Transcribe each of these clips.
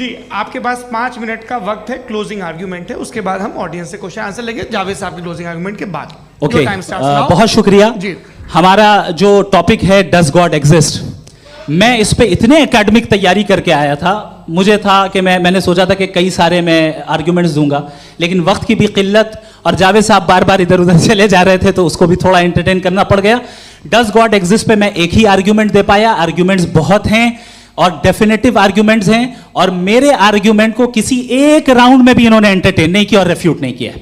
जी, आपके पास 5 मिनट का वक्त है, क्लोजिंग आर्ग्यूमेंट है, उसके बाद हम ऑडियंस से क्वेश्चन आंसर लेंगे जावेद साहब के क्लोजिंग आर्ग्यूमेंट के बाद। ओके, बहुत शुक्रिया जी। हमारा जो टॉपिक है डज गॉड एग्जिस्ट, मैं इस पे इतने एकेडमिक तैयारी करके आया था, मुझे था कि मैंने सोचा था कि कई सारे मैं आर्ग्यूमेंट्स दूंगा, लेकिन वक्त की भी किल्लत और जावेद साहब बार बार इधर उधर चले जा रहे थे तो उसको भी थोड़ा एंटरटेन करना पड़ गया। डज गॉड एग्जिस्ट पे मैं एक ही आर्ग्यूमेंट दे पाया। आर्ग्यूमेंट्स बहुत हैं और डेफिनेटिव आर्ग्यूमेंट्स हैं, और मेरे आर्ग्यूमेंट को किसी एक राउंड में भी इन्होंने एंटरटेन नहीं किया और रेफ्यूट नहीं किया,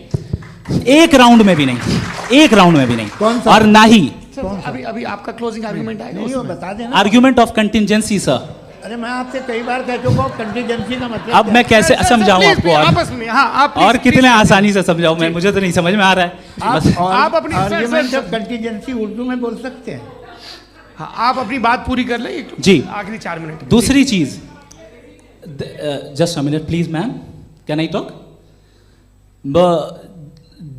एक राउंड में भी नहीं, एक राउंड में भी नहीं। और ना ही अभी आपका क्लोजिंग आर्ग्यूमेंट आएगा, नहीं वो बता देना। Argument of contingency sir. अरे मैं आपसे कई बार कह चुका हूं कंटीजेंसी का मतलब अब मैं कैसे समझाऊं आपको, आपस में हाँ, आप और कितने आसानी से समझाऊं मैं, मुझे तो नहीं समझ में आ रहा है। आप अपनी आर्ग्यूमेंट ऑफ कंटीजेंसी उर्दू में बोल सकते हैं। हाँ, आप अपनी बात पूरी कर लें जी, आखिरी 4 मिनट। दूसरी चीज, just a minute please ma'am, can I talk.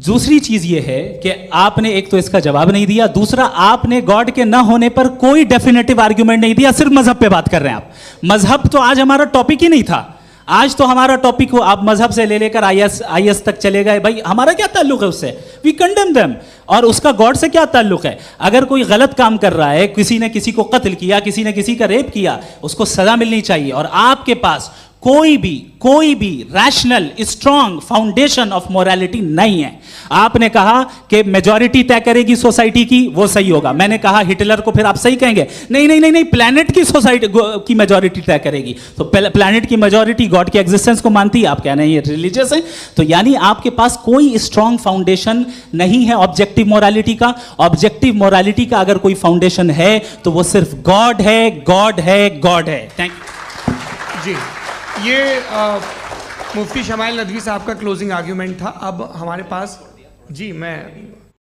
दूसरी चीज ये है कि आपने एक तो इसका जवाब नहीं दिया, दूसरा आपने गॉड के ना होने पर कोई डेफिनेटिव आर्ग्यूमेंट नहीं दिया, सिर्फ मजहब पे बात कर रहे हैं आप। मजहब तो आज हमारा टॉपिक ही नहीं था, आज तो हमारा टॉपिक हो, आप मजहब से ले लेकर आईएस तक चले गए। भाई हमारा क्या ताल्लुक है उससे, वी कंडेम देम, और उसका गॉड से क्या ताल्लुक है। अगर कोई गलत काम कर रहा है, किसी ने किसी को कत्ल किया, किसी ने किसी का रेप किया, उसको सजा मिलनी चाहिए। और आपके पास कोई भी rational strong foundation of morality नहीं है। आपने कहा कि मेजॉरिटी तय करेगी सोसाइटी की, वो सही होगा। मैंने कहा हिटलर को फिर आप सही कहेंगे, नहीं नहीं नहीं नहीं, प्लैनेट की सोसाइटी की मेजॉरिटी तय करेगी। तो प्लैनेट की मेजॉरिटी गॉड के एग्जिस्टेंस को मानती है, आप कह रहे हैं ये रिलीजियस है। तो यानी आपके पास कोई स्ट्रॉन्ग फाउंडेशन नहीं है ऑब्जेक्टिव मोरालिटी का। ऑब्जेक्टिव मोरालिटी का अगर कोई फाउंडेशन है तो वो सिर्फ गॉड है, गॉड है, गॉड है। थैंक यू जी। ये मुफ्ती शमाइल नदवी साहब का क्लोजिंग आर्ग्यूमेंट था। अब हमारे पास जी, मैं